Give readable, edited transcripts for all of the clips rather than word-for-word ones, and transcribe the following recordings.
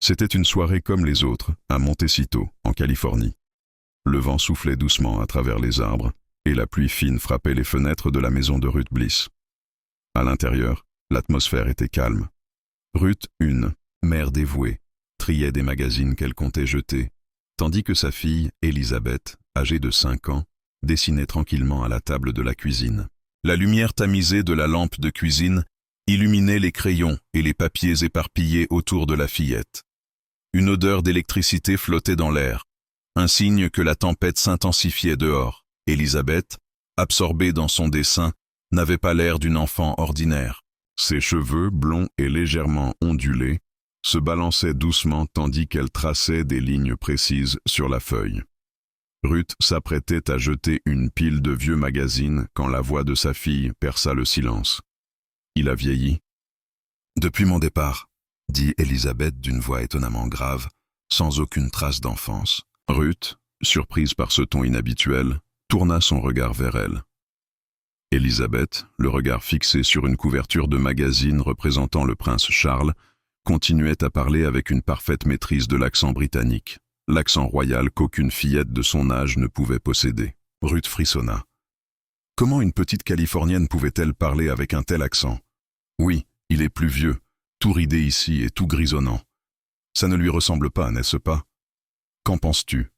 C'était une soirée comme les autres, à Montecito, en Californie. Le vent soufflait doucement à travers les arbres, et la pluie fine frappait les fenêtres de la maison de Ruth Bliss. À l'intérieur, l'atmosphère était calme. Ruth, une mère dévouée, triait des magazines qu'elle comptait jeter, tandis que sa fille, Elisabeth, âgée de 5 ans, dessinait tranquillement à la table de la cuisine. La lumière tamisée de la lampe de cuisine illuminait les crayons et les papiers éparpillés autour de la fillette. Une odeur d'électricité flottait dans l'air, un signe que la tempête s'intensifiait dehors. Elisabeth, absorbée dans son dessin, n'avait pas l'air d'une enfant ordinaire. Ses cheveux, blonds et légèrement ondulés, se balançaient doucement tandis qu'elle traçait des lignes précises sur la feuille. Ruth s'apprêtait à jeter une pile de vieux magazines quand la voix de sa fille perça le silence. « Il a vieilli ?»« Depuis mon départ », dit Elisabeth d'une voix étonnamment grave, sans aucune trace d'enfance. Ruth, surprise par ce ton inhabituel, tourna son regard vers elle. Elisabeth, le regard fixé sur une couverture de magazine représentant le prince Charles, continuait à parler avec une parfaite maîtrise de l'accent britannique, l'accent royal qu'aucune fillette de son âge ne pouvait posséder. Ruth frissonna. Comment une petite Californienne pouvait-elle parler avec un tel accent? Oui, il est plus vieux, tout ridé ici et tout grisonnant. Ça ne lui ressemble pas, n'est-ce pas? Qu'en penses-tu?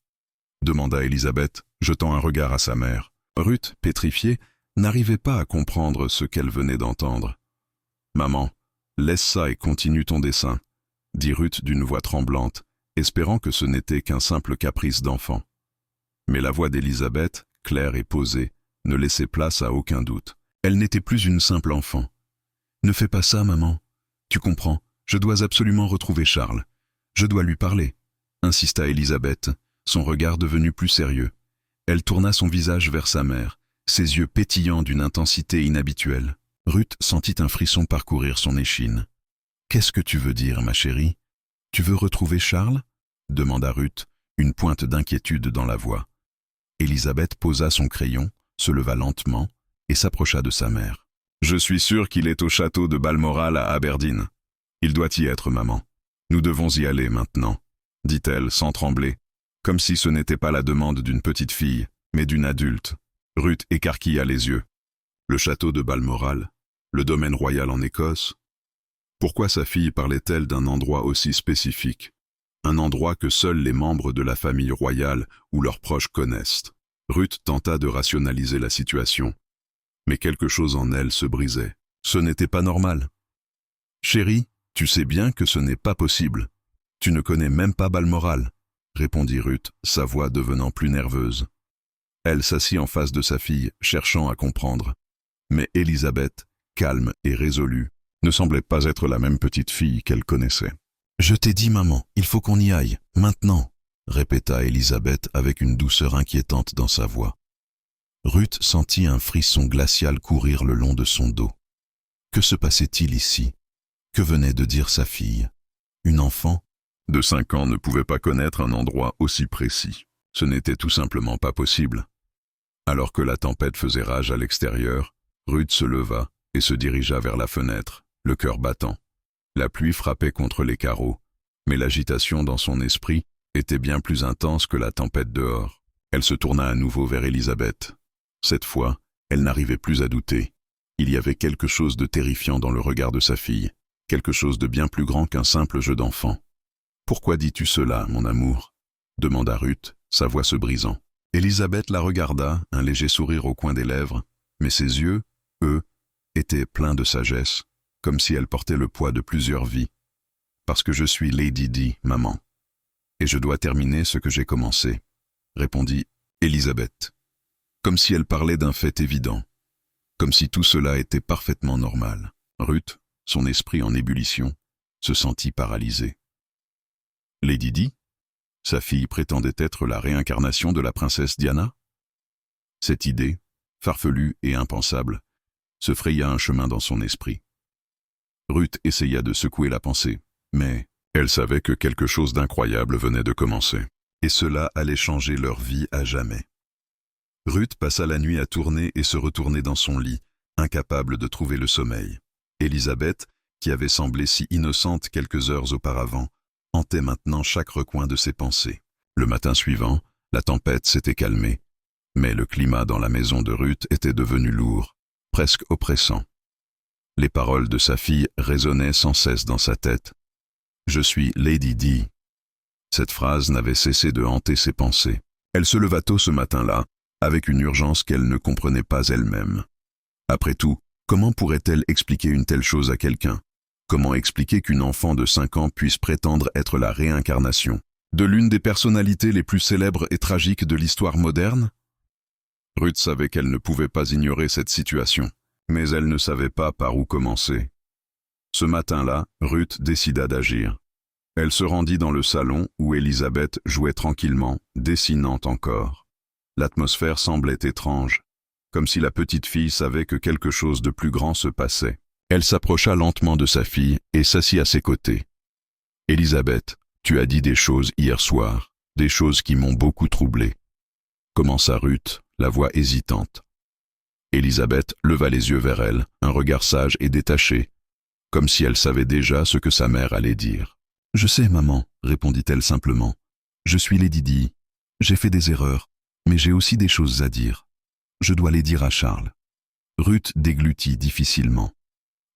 Demanda Elisabeth, jetant un regard à sa mère. Ruth, pétrifiée, n'arrivait pas à comprendre ce qu'elle venait d'entendre. « Maman, laisse ça et continue ton dessin, » dit Ruth d'une voix tremblante, espérant que ce n'était qu'un simple caprice d'enfant. Mais la voix d'Elisabeth, claire et posée, ne laissait place à aucun doute. Elle n'était plus une simple enfant. « Ne fais pas ça, maman. Tu comprends, je dois absolument retrouver Charles. Je dois lui parler, » insista Elisabeth, son regard devenu plus sérieux. Elle tourna son visage vers sa mère, ses yeux pétillants d'une intensité inhabituelle. Ruth sentit un frisson parcourir son échine. « Qu'est-ce que tu veux dire, ma chérie? Tu veux retrouver Charles ?» demanda Ruth, une pointe d'inquiétude dans la voix. Elisabeth posa son crayon, se leva lentement et s'approcha de sa mère. « Je suis sûre qu'il est au château de Balmoral à Aberdeen. Il doit y être, maman. Nous devons y aller maintenant, » dit-elle sans trembler, comme si ce n'était pas la demande d'une petite fille, mais d'une adulte. Ruth écarquilla les yeux. Le château de Balmoral, le domaine royal en Écosse. Pourquoi sa fille parlait-elle d'un endroit aussi spécifique? Un endroit que seuls les membres de la famille royale ou leurs proches connaissent. Ruth tenta de rationaliser la situation, mais quelque chose en elle se brisait. Ce n'était pas normal. « Chérie, tu sais bien que ce n'est pas possible. Tu ne connais même pas Balmoral, » répondit Ruth, sa voix devenant plus nerveuse. Elle s'assit en face de sa fille, cherchant à comprendre. Mais Elisabeth, calme et résolue, ne semblait pas être la même petite fille qu'elle connaissait. « Je t'ai dit, maman, il faut qu'on y aille, maintenant », répéta Elisabeth avec une douceur inquiétante dans sa voix. Ruth sentit un frisson glacial courir le long de son dos. Que se passait-il ici? Que venait de dire sa fille? Une enfant de 5 ans ne pouvait pas connaître un endroit aussi précis. Ce n'était tout simplement pas possible. Alors que la tempête faisait rage à l'extérieur, Ruth se leva et se dirigea vers la fenêtre, le cœur battant. La pluie frappait contre les carreaux, mais l'agitation dans son esprit était bien plus intense que la tempête dehors. Elle se tourna à nouveau vers Elisabeth. Cette fois, elle n'arrivait plus à douter. Il y avait quelque chose de terrifiant dans le regard de sa fille, quelque chose de bien plus grand qu'un simple jeu d'enfant. « Pourquoi dis-tu cela, mon amour ?» demanda Ruth, sa voix se brisant. Elisabeth la regarda, un léger sourire au coin des lèvres, mais ses yeux, eux, étaient pleins de sagesse, comme si elle portait le poids de plusieurs vies. « Parce que je suis Lady Di, maman. Et je dois terminer ce que j'ai commencé, » répondit Elisabeth, comme si elle parlait d'un fait évident, comme si tout cela était parfaitement normal. Ruth, son esprit en ébullition, se sentit paralysée. Lady Di? Sa fille prétendait être la réincarnation de la princesse Diana? Cette idée, farfelue et impensable, se fraya un chemin dans son esprit. Ruth essaya de secouer la pensée, mais elle savait que quelque chose d'incroyable venait de commencer, et cela allait changer leur vie à jamais. Ruth passa la nuit à tourner et se retourner dans son lit, incapable de trouver le sommeil. Elisabeth, qui avait semblé si innocente quelques heures auparavant, hantait maintenant chaque recoin de ses pensées. Le matin suivant, la tempête s'était calmée, mais le climat dans la maison de Ruth était devenu lourd, presque oppressant. Les paroles de sa fille résonnaient sans cesse dans sa tête. « Je suis Lady Di ». Cette phrase n'avait cessé de hanter ses pensées. Elle se leva tôt ce matin-là, avec une urgence qu'elle ne comprenait pas elle-même. Après tout, comment pourrait-elle expliquer une telle chose à quelqu'un? Comment expliquer qu'une enfant de 5 ans puisse prétendre être la réincarnation de l'une des personnalités les plus célèbres et tragiques de l'histoire moderne? Ruth savait qu'elle ne pouvait pas ignorer cette situation, mais elle ne savait pas par où commencer. Ce matin-là, Ruth décida d'agir. Elle se rendit dans le salon où Elisabeth jouait tranquillement, dessinant encore. L'atmosphère semblait étrange, comme si la petite fille savait que quelque chose de plus grand se passait. Elle s'approcha lentement de sa fille et s'assit à ses côtés. « Elisabeth, tu as dit des choses hier soir, des choses qui m'ont beaucoup troublée. » Commença Ruth, la voix hésitante. Elisabeth leva les yeux vers elle, un regard sage et détaché, comme si elle savait déjà ce que sa mère allait dire. « Je sais, maman, répondit-elle simplement. Je suis Lady Di. J'ai fait des erreurs, mais j'ai aussi des choses à dire. Je dois les dire à Charles. » Ruth déglutit difficilement.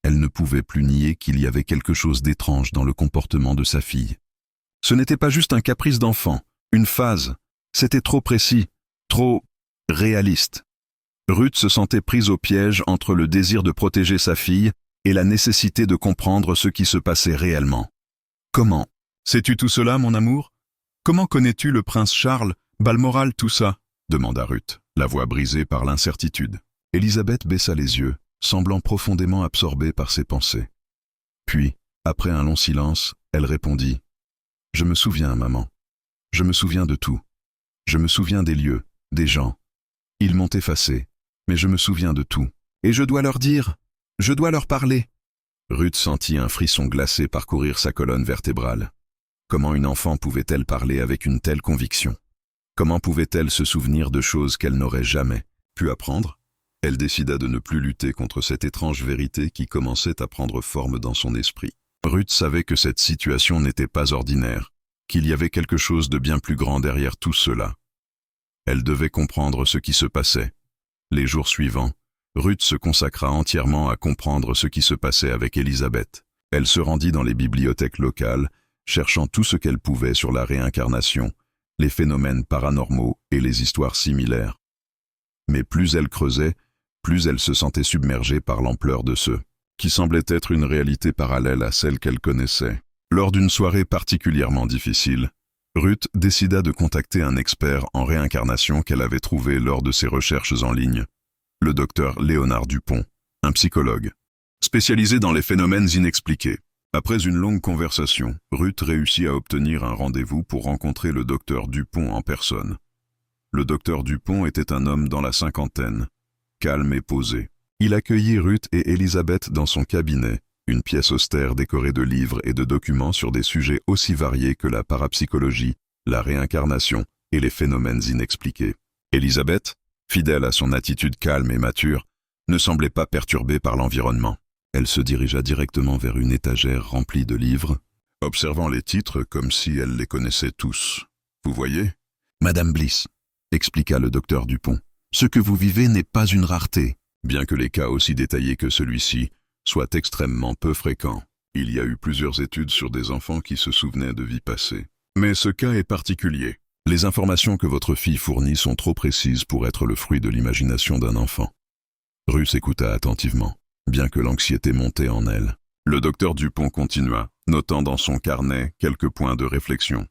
Elle ne pouvait plus nier qu'il y avait quelque chose d'étrange dans le comportement de sa fille. Ce n'était pas juste un caprice d'enfant, une phase. C'était trop précis, trop réaliste. Ruth se sentait prise au piège entre le désir de protéger sa fille et la nécessité de comprendre ce qui se passait réellement. « Comment? Sais-tu tout cela, mon amour? Comment connais-tu le prince Charles, Balmoral, tout ça ?» demanda Ruth, la voix brisée par l'incertitude. Elisabeth baissa les yeux, semblant profondément absorbée par ses pensées. Puis, après un long silence, elle répondit « Je me souviens, maman. Je me souviens de tout. Je me souviens des lieux, des gens. Ils m'ont effacé, mais je me souviens de tout. Et je dois leur dire, je dois leur parler. » Ruth sentit un frisson glacé parcourir sa colonne vertébrale. Comment une enfant pouvait-elle parler avec une telle conviction? Comment pouvait-elle se souvenir de choses qu'elle n'aurait jamais pu apprendre? Elle décida de ne plus lutter contre cette étrange vérité qui commençait à prendre forme dans son esprit. Ruth savait que cette situation n'était pas ordinaire, qu'il y avait quelque chose de bien plus grand derrière tout cela. Elle devait comprendre ce qui se passait. Les jours suivants, Ruth se consacra entièrement à comprendre ce qui se passait avec Elisabeth. Elle se rendit dans les bibliothèques locales, cherchant tout ce qu'elle pouvait sur la réincarnation, les phénomènes paranormaux et les histoires similaires. Mais plus elle creusait, plus elle se sentait submergée par l'ampleur de ce qui semblait être une réalité parallèle à celle qu'elle connaissait. Lors d'une soirée particulièrement difficile, Ruth décida de contacter un expert en réincarnation qu'elle avait trouvé lors de ses recherches en ligne, le docteur Léonard Dupont, un psychologue, spécialisé dans les phénomènes inexpliqués. Après une longue conversation, Ruth réussit à obtenir un rendez-vous pour rencontrer le docteur Dupont en personne. Le docteur Dupont était un homme dans la cinquantaine, calme et posé. Il accueillit Ruth et Elisabeth dans son cabinet, une pièce austère décorée de livres et de documents sur des sujets aussi variés que la parapsychologie, la réincarnation et les phénomènes inexpliqués. Elisabeth, fidèle à son attitude calme et mature, ne semblait pas perturbée par l'environnement. Elle se dirigea directement vers une étagère remplie de livres, observant les titres comme si elle les connaissait tous. « Vous voyez ?»« Madame Bliss », expliqua le docteur Dupont, « ce que vous vivez n'est pas une rareté, bien que les cas aussi détaillés que celui-ci soient extrêmement peu fréquents. Il y a eu plusieurs études sur des enfants qui se souvenaient de vies passées. Mais ce cas est particulier. Les informations que votre fille fournit sont trop précises pour être le fruit de l'imagination d'un enfant. » Ruth écouta attentivement, bien que l'anxiété montait en elle. Le docteur Dupont continua, notant dans son carnet quelques points de réflexion.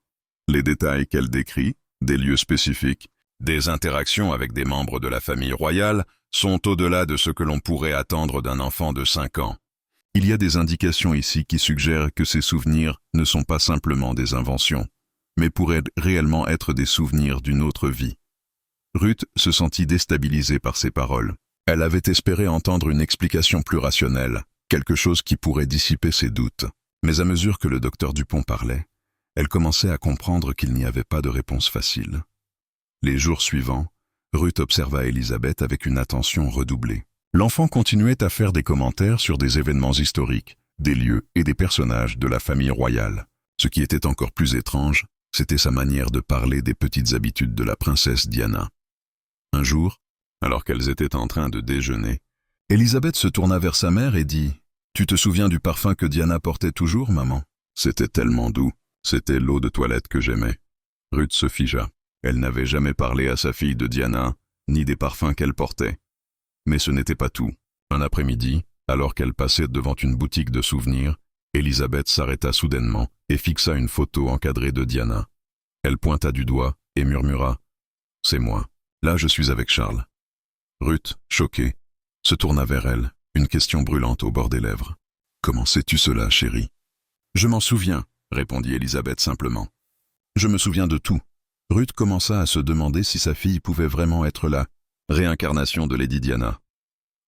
Les détails qu'elle décrit, des lieux spécifiques, des interactions avec des membres de la famille royale, sont au-delà de ce que l'on pourrait attendre d'un enfant de 5 ans. Il y a des indications ici qui suggèrent que ces souvenirs ne sont pas simplement des inventions, mais pourraient réellement être des souvenirs d'une autre vie. Ruth se sentit déstabilisée par ces paroles. Elle avait espéré entendre une explication plus rationnelle, quelque chose qui pourrait dissiper ses doutes. Mais à mesure que le docteur Dupont parlait, elle commençait à comprendre qu'il n'y avait pas de réponse facile. Les jours suivants, Ruth observa Elisabeth avec une attention redoublée. L'enfant continuait à faire des commentaires sur des événements historiques, des lieux et des personnages de la famille royale. Ce qui était encore plus étrange, c'était sa manière de parler des petites habitudes de la princesse Diana. Un jour, alors qu'elles étaient en train de déjeuner, Élisabeth se tourna vers sa mère et dit « Tu te souviens du parfum que Diana portait toujours, maman ?» C'était tellement doux, c'était l'eau de toilette que j'aimais. Ruth se figea. Elle n'avait jamais parlé à sa fille de Diana, ni des parfums qu'elle portait. Mais ce n'était pas tout. Un après-midi, alors qu'elle passait devant une boutique de souvenirs, Élisabeth s'arrêta soudainement et fixa une photo encadrée de Diana. Elle pointa du doigt et murmura « C'est moi. Là, je suis avec Charles. » Ruth, choquée, se tourna vers elle, une question brûlante au bord des lèvres. « Comment sais-tu cela, chérie ?»« Je m'en souviens, » répondit Élisabeth simplement. « Je me souviens de tout. » Ruth commença à se demander si sa fille pouvait vraiment être la réincarnation de Lady Diana.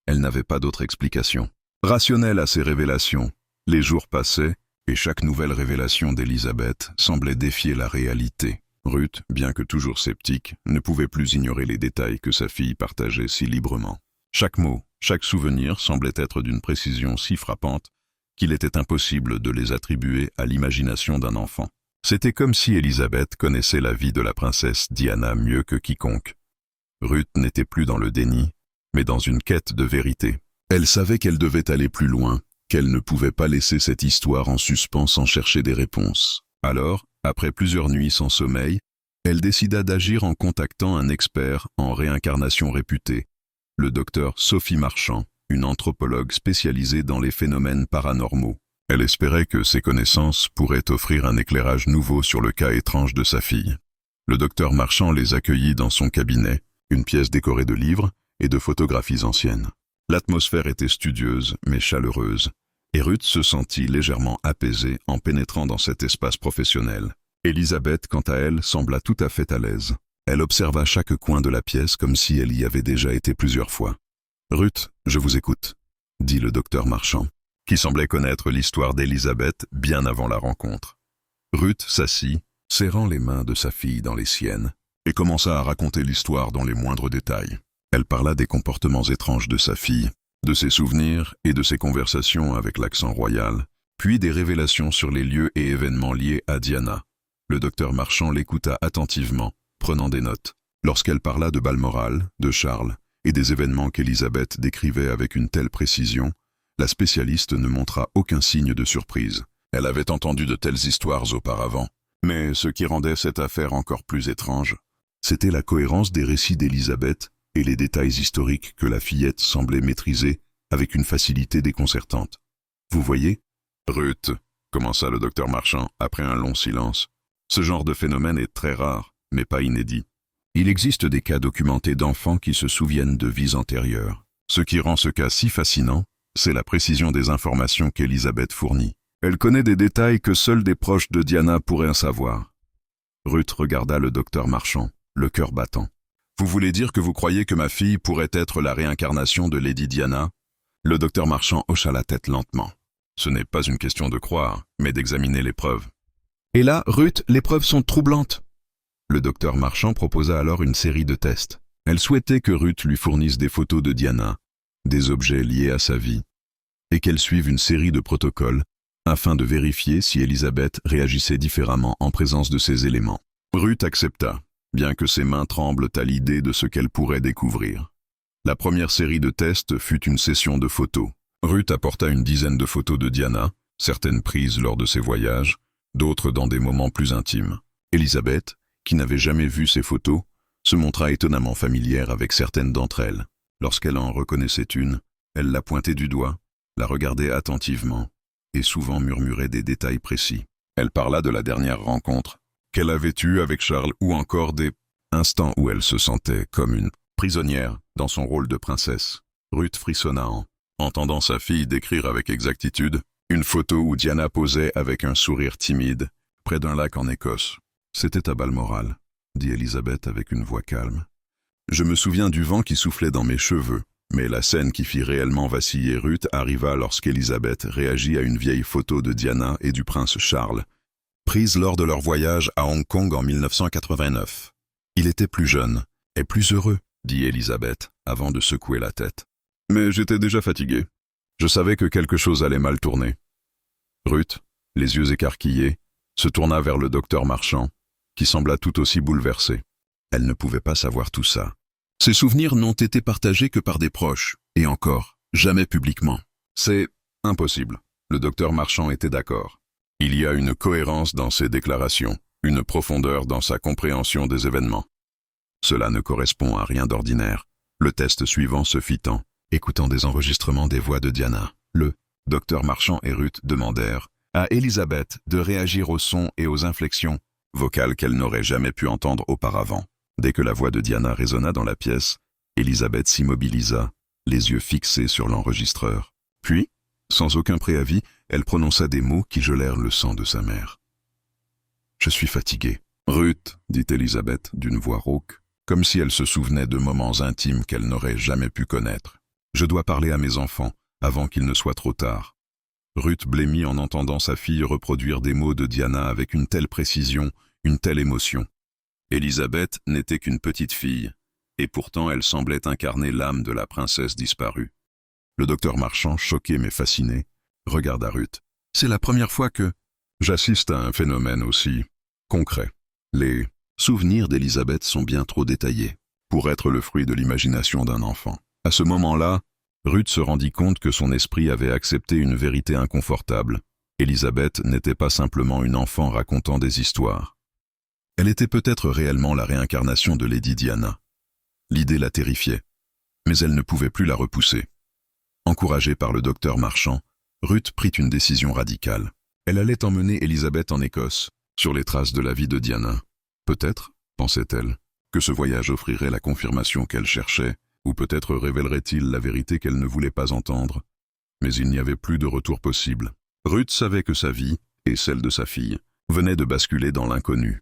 Elle n'avait pas d'autre explication. Rationnelle à ces révélations, les jours passaient et chaque nouvelle révélation d'Élisabeth semblait défier la réalité. Ruth, bien que toujours sceptique, ne pouvait plus ignorer les détails que sa fille partageait si librement. Chaque mot, chaque souvenir semblait être d'une précision si frappante qu'il était impossible de les attribuer à l'imagination d'un enfant. C'était comme si Élisabeth connaissait la vie de la princesse Diana mieux que quiconque. Ruth n'était plus dans le déni, mais dans une quête de vérité. Elle savait qu'elle devait aller plus loin, qu'elle ne pouvait pas laisser cette histoire en suspens sans chercher des réponses. Alors, après plusieurs nuits sans sommeil, elle décida d'agir en contactant un expert en réincarnation réputé, le docteur Sophie Marchand, une anthropologue spécialisée dans les phénomènes paranormaux. Elle espérait que ses connaissances pourraient offrir un éclairage nouveau sur le cas étrange de sa fille. Le docteur Marchand les accueillit dans son cabinet, une pièce décorée de livres et de photographies anciennes. L'atmosphère était studieuse mais chaleureuse, et Ruth se sentit légèrement apaisée en pénétrant dans cet espace professionnel. Élisabeth, quant à elle, sembla tout à fait à l'aise. Elle observa chaque coin de la pièce comme si elle y avait déjà été plusieurs fois. « Ruth, je vous écoute », dit le docteur Marchand, qui semblait connaître l'histoire d'Élisabeth bien avant la rencontre. Ruth s'assit, serrant les mains de sa fille dans les siennes, et commença à raconter l'histoire dans les moindres détails. Elle parla des comportements étranges de sa fille, de ses souvenirs et de ses conversations avec l'accent royal, puis des révélations sur les lieux et événements liés à Diana. Le docteur Marchand l'écouta attentivement, prenant des notes. Lorsqu'elle parla de Balmoral, de Charles, et des événements qu'Élisabeth décrivait avec une telle précision, la spécialiste ne montra aucun signe de surprise. Elle avait entendu de telles histoires auparavant. Mais ce qui rendait cette affaire encore plus étrange, c'était la cohérence des récits d'Élisabeth et les détails historiques que la fillette semblait maîtriser avec une facilité déconcertante. « Vous voyez, Ruth, » commença le docteur Marchand après un long silence, « ce genre de phénomène est très rare, mais pas inédit. Il existe des cas documentés d'enfants qui se souviennent de vies antérieures. Ce qui rend ce cas si fascinant, c'est la précision des informations qu'Élisabeth fournit. Elle connaît des détails que seuls des proches de Diana pourraient savoir. » Ruth regarda le docteur Marchand, le cœur battant. « Vous voulez dire que vous croyez que ma fille pourrait être la réincarnation de Lady Diana ?» Le docteur Marchand hocha la tête lentement. « Ce n'est pas une question de croire, mais d'examiner les preuves. » « Et là, Ruth, les preuves sont troublantes. » Le docteur Marchand proposa alors une série de tests. Elle souhaitait que Ruth lui fournisse des photos de Diana, des objets liés à sa vie, et qu'elle suive une série de protocoles afin de vérifier si Élisabeth réagissait différemment en présence de ces éléments. Ruth accepta, bien que ses mains tremblent à l'idée de ce qu'elle pourrait découvrir. La première série de tests fut une session de photos. Ruth apporta une dizaine de photos de Diana, certaines prises lors de ses voyages, d'autres dans des moments plus intimes. Élisabeth, qui n'avait jamais vu ces photos, se montra étonnamment familière avec certaines d'entre elles. Lorsqu'elle en reconnaissait une, elle la pointait du doigt, la regardait attentivement, et souvent murmurait des détails précis. Elle parla de la dernière rencontre qu'elle avait eue avec Charles ou encore des instants où elle se sentait comme une prisonnière dans son rôle de princesse. Ruth frissonna en entendant sa fille décrire avec exactitude une photo où Diana posait avec un sourire timide, près d'un lac en Écosse. « C'était à Balmoral », dit Élisabeth avec une voix calme. « Je me souviens du vent qui soufflait dans mes cheveux, mais la scène qui fit réellement vaciller Ruth arriva lorsqu'Élisabeth réagit à une vieille photo de Diana et du prince Charles, prise lors de leur voyage à Hong Kong en 1989. Il était plus jeune et plus heureux, dit Élisabeth, avant de secouer la tête. Mais j'étais déjà fatigué. Je savais que quelque chose allait mal tourner. Ruth, les yeux écarquillés, se tourna vers le docteur Marchand, qui sembla tout aussi bouleversé. Elle ne pouvait pas savoir tout ça. Ces souvenirs n'ont été partagés que par des proches, et encore, jamais publiquement. C'est impossible. Le docteur Marchand était d'accord. Il y a une cohérence dans ses déclarations, une profondeur dans sa compréhension des événements. Cela ne correspond à rien d'ordinaire. Le test suivant se fit en écoutant des enregistrements des voix de Diana. Le docteur Marchand et Ruth demandèrent à Elisabeth de réagir aux sons et aux inflexions vocales qu'elle n'aurait jamais pu entendre auparavant. Dès que la voix de Diana résonna dans la pièce, Elisabeth s'immobilisa, les yeux fixés sur l'enregistreur. Puis, sans aucun préavis, elle prononça des mots qui gelèrent le sang de sa mère. « Je suis fatiguée. »« Ruth, » dit Elisabeth d'une voix rauque, comme si elle se souvenait de moments intimes qu'elle n'aurait jamais pu connaître. « Je dois parler à mes enfants, avant qu'il ne soit trop tard. » Ruth blêmit en entendant sa fille reproduire des mots de Diana avec une telle précision, une telle émotion. Elisabeth n'était qu'une petite fille, et pourtant elle semblait incarner l'âme de la princesse disparue. Le docteur Marchand, choqué mais fasciné, regarda Ruth. « C'est la première fois que j'assiste à un phénomène aussi concret. Les souvenirs d'Elisabeth sont bien trop détaillés pour être le fruit de l'imagination d'un enfant. » À ce moment-là, Ruth se rendit compte que son esprit avait accepté une vérité inconfortable. Elisabeth n'était pas simplement une enfant racontant des histoires. Elle était peut-être réellement la réincarnation de Lady Diana. L'idée la terrifiait, mais elle ne pouvait plus la repousser. Encouragée par le docteur Marchand, Ruth prit une décision radicale. Elle allait emmener Elisabeth en Écosse, sur les traces de la vie de Diana. Peut-être, pensait-elle, que ce voyage offrirait la confirmation qu'elle cherchait, ou peut-être révélerait-il la vérité qu'elle ne voulait pas entendre. Mais il n'y avait plus de retour possible. Ruth savait que sa vie, et celle de sa fille, venaient de basculer dans l'inconnu.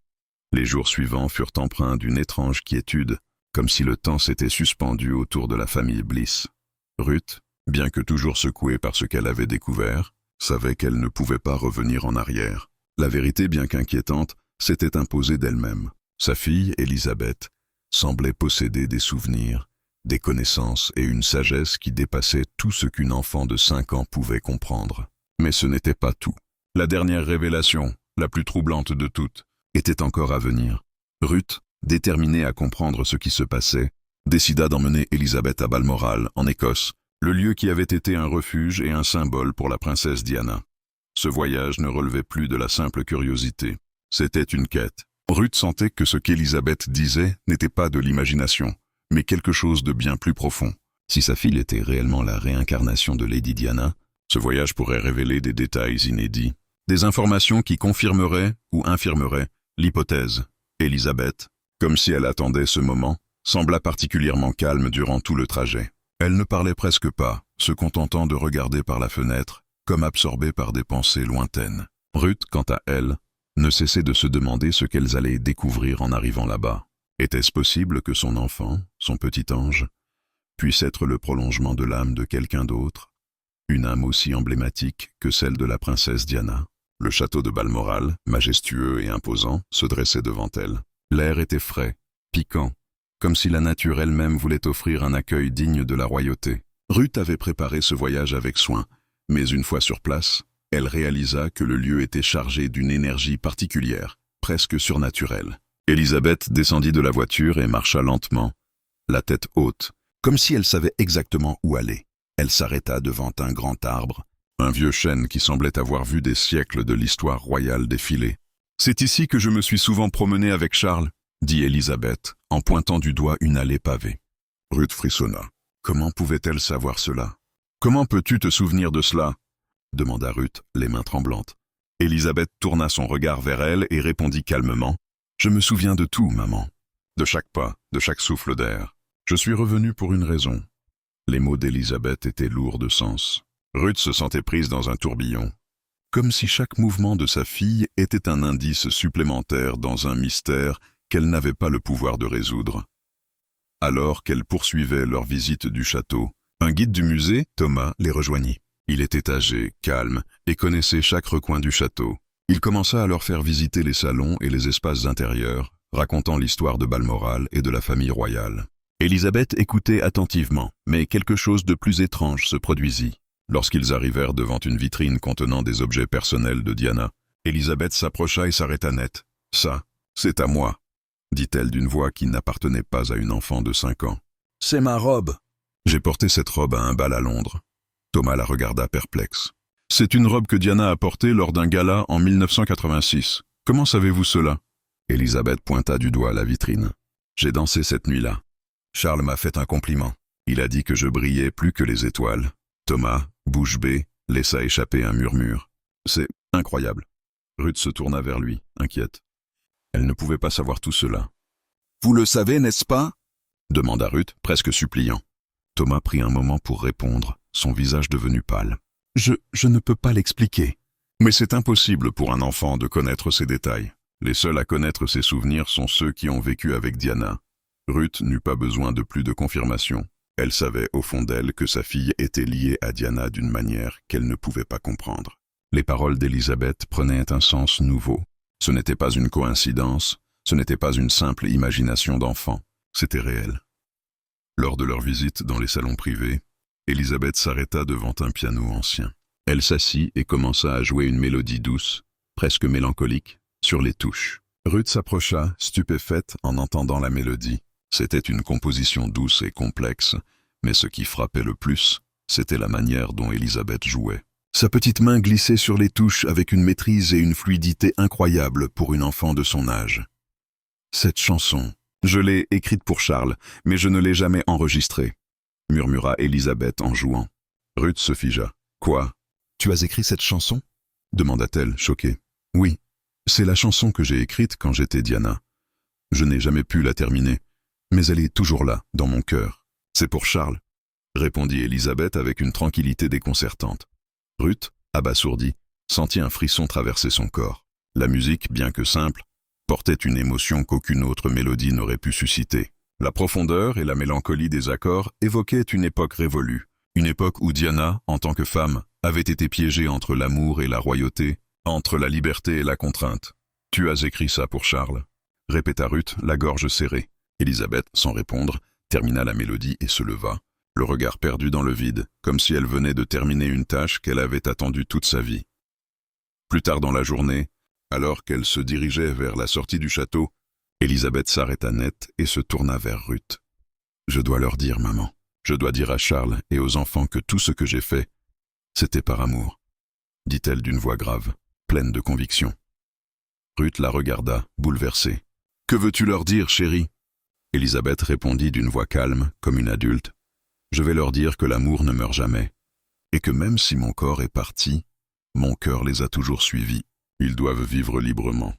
Les jours suivants furent empreints d'une étrange quiétude, comme si le temps s'était suspendu autour de la famille Bliss. Ruth, bien que toujours secouée par ce qu'elle avait découvert, savait qu'elle ne pouvait pas revenir en arrière. La vérité, bien qu'inquiétante, s'était imposée d'elle-même. Sa fille, Elisabeth, semblait posséder des souvenirs, des connaissances et une sagesse qui dépassaient tout ce qu'une enfant de 5 ans pouvait comprendre. Mais ce n'était pas tout. La dernière révélation, la plus troublante de toutes, était encore à venir. Ruth, déterminée à comprendre ce qui se passait, décida d'emmener Elisabeth à Balmoral, en Écosse, le lieu qui avait été un refuge et un symbole pour la princesse Diana. Ce voyage ne relevait plus de la simple curiosité. C'était une quête. Ruth sentait que ce qu'Elisabeth disait n'était pas de l'imagination, mais quelque chose de bien plus profond. Si sa fille était réellement la réincarnation de Lady Diana, ce voyage pourrait révéler des détails inédits, des informations qui confirmeraient ou infirmeraient l'hypothèse. Elisabeth, comme si elle attendait ce moment, sembla particulièrement calme durant tout le trajet. Elle ne parlait presque pas, se contentant de regarder par la fenêtre, comme absorbée par des pensées lointaines. Ruth, quant à elle, ne cessait de se demander ce qu'elles allaient découvrir en arrivant là-bas. Était-ce possible que son enfant, son petit ange, puisse être le prolongement de l'âme de quelqu'un d'autre, une âme aussi emblématique que celle de la princesse Diana? Le château de Balmoral, majestueux et imposant, se dressait devant elle. L'air était frais, piquant, comme si la nature elle-même voulait offrir un accueil digne de la royauté. Ruth avait préparé ce voyage avec soin, mais une fois sur place, elle réalisa que le lieu était chargé d'une énergie particulière, presque surnaturelle. Elisabeth descendit de la voiture et marcha lentement, la tête haute, comme si elle savait exactement où aller. Elle s'arrêta devant un grand arbre, un vieux chêne qui semblait avoir vu des siècles de l'histoire royale défiler. « C'est ici que je me suis souvent promenée avec Charles », dit Elisabeth, en pointant du doigt une allée pavée. Ruth frissonna. Comment pouvait-elle savoir cela? Comment peux-tu te souvenir de cela? Demanda Ruth, les mains tremblantes. Elisabeth tourna son regard vers elle et répondit calmement. Je me souviens de tout, maman. De chaque pas, de chaque souffle d'air. Je suis revenue pour une raison. Les mots d'Elisabeth étaient lourds de sens. Ruth se sentait prise dans un tourbillon. Comme si chaque mouvement de sa fille était un indice supplémentaire dans un mystère qu'elle n'avait pas le pouvoir de résoudre. Alors qu'elles poursuivaient leur visite du château, un guide du musée, Thomas, les rejoignit. Il était âgé, calme, et connaissait chaque recoin du château. Il commença à leur faire visiter les salons et les espaces intérieurs, racontant l'histoire de Balmoral et de la famille royale. Elisabeth écoutait attentivement, mais quelque chose de plus étrange se produisit. Lorsqu'ils arrivèrent devant une vitrine contenant des objets personnels de Diana, Élisabeth s'approcha et s'arrêta net. « Ça, c'est à moi », dit-elle d'une voix qui n'appartenait pas à une enfant de 5 ans. « C'est ma robe. J'ai porté cette robe à un bal à Londres. » Thomas la regarda perplexe. « C'est une robe que Diana a portée lors d'un gala en 1986. Comment savez-vous cela ?» Élisabeth pointa du doigt la vitrine. « J'ai dansé cette nuit-là. Charles m'a fait un compliment. Il a dit que je brillais plus que les étoiles. » Thomas, bouche bée, laissa échapper un murmure. « C'est incroyable. » Ruth se tourna vers lui, inquiète. Elle ne pouvait pas savoir tout cela. « Vous le savez, n'est-ce pas ?» demanda Ruth, presque suppliant. Thomas prit un moment pour répondre, son visage devenu pâle. « Je ne peux pas l'expliquer. » Mais c'est impossible pour un enfant de connaître ces détails. Les seuls à connaître ces souvenirs sont ceux qui ont vécu avec Diana. Ruth n'eut pas besoin de plus de confirmation. Elle savait au fond d'elle que sa fille était liée à Diana d'une manière qu'elle ne pouvait pas comprendre. Les paroles d'Élisabeth prenaient un sens nouveau. Ce n'était pas une coïncidence, ce n'était pas une simple imagination d'enfant, c'était réel. Lors de leur visite dans les salons privés, Élisabeth s'arrêta devant un piano ancien. Elle s'assit et commença à jouer une mélodie douce, presque mélancolique, sur les touches. Ruth s'approcha, stupéfaite en entendant la mélodie. C'était une composition douce et complexe, mais ce qui frappait le plus, c'était la manière dont Élisabeth jouait. Sa petite main glissait sur les touches avec une maîtrise et une fluidité incroyables pour une enfant de son âge. Cette chanson, je l'ai écrite pour Charles, mais je ne l'ai jamais enregistrée, murmura Élisabeth en jouant. Ruth se figea. Quoi? Tu as écrit cette chanson? Demanda-t-elle, choquée. Oui, c'est la chanson que j'ai écrite quand j'étais Diana. Je n'ai jamais pu la terminer, mais elle est toujours là, dans mon cœur. C'est pour Charles, répondit Élisabeth avec une tranquillité déconcertante. Ruth, abasourdie, sentit un frisson traverser son corps. La musique, bien que simple, portait une émotion qu'aucune autre mélodie n'aurait pu susciter. La profondeur et la mélancolie des accords évoquaient une époque révolue, une époque où Diana, en tant que femme, avait été piégée entre l'amour et la royauté, entre la liberté et la contrainte. « Tu as écrit ça pour Charles ?» répéta Ruth, la gorge serrée. Élisabeth, sans répondre, termina la mélodie et se leva, le regard perdu dans le vide, comme si elle venait de terminer une tâche qu'elle avait attendue toute sa vie. Plus tard dans la journée, alors qu'elle se dirigeait vers la sortie du château, Élisabeth s'arrêta net et se tourna vers Ruth. « Je dois leur dire, maman. Je dois dire à Charles et aux enfants que tout ce que j'ai fait, c'était par amour, » dit-elle d'une voix grave, pleine de conviction. Ruth la regarda, bouleversée. « Que veux-tu leur dire, chérie ?» Élisabeth répondit d'une voix calme, comme une adulte. « Je vais leur dire que l'amour ne meurt jamais, et que même si mon corps est parti, mon cœur les a toujours suivis. Ils doivent vivre librement. »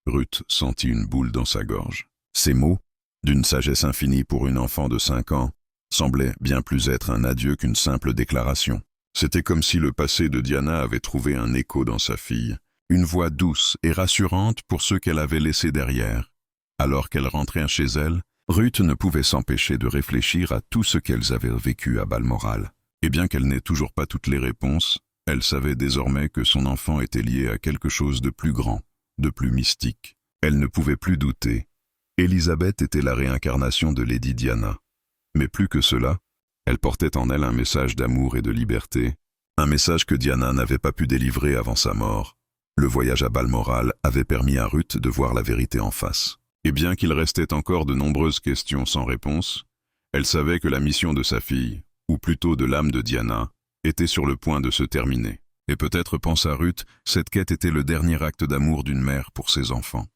Ruth sentit une boule dans sa gorge. Ces mots, d'une sagesse infinie pour une enfant de 5 ans, semblaient bien plus être un adieu qu'une simple déclaration. C'était comme si le passé de Diana avait trouvé un écho dans sa fille, une voix douce et rassurante pour ceux qu'elle avait laissés derrière. Alors qu'elle rentrait chez elle, Ruth ne pouvait s'empêcher de réfléchir à tout ce qu'elles avaient vécu à Balmoral. Et bien qu'elle n'ait toujours pas toutes les réponses, elle savait désormais que son enfant était lié à quelque chose de plus grand, de plus mystique. Elle ne pouvait plus douter. Élisabeth était la réincarnation de Lady Diana. Mais plus que cela, elle portait en elle un message d'amour et de liberté, un message que Diana n'avait pas pu délivrer avant sa mort. Le voyage à Balmoral avait permis à Ruth de voir la vérité en face. Et bien qu'il restait encore de nombreuses questions sans réponse, elle savait que la mission de sa fille, ou plutôt de l'âme de Diana, était sur le point de se terminer. Et peut-être, pensa Ruth, cette quête était le dernier acte d'amour d'une mère pour ses enfants.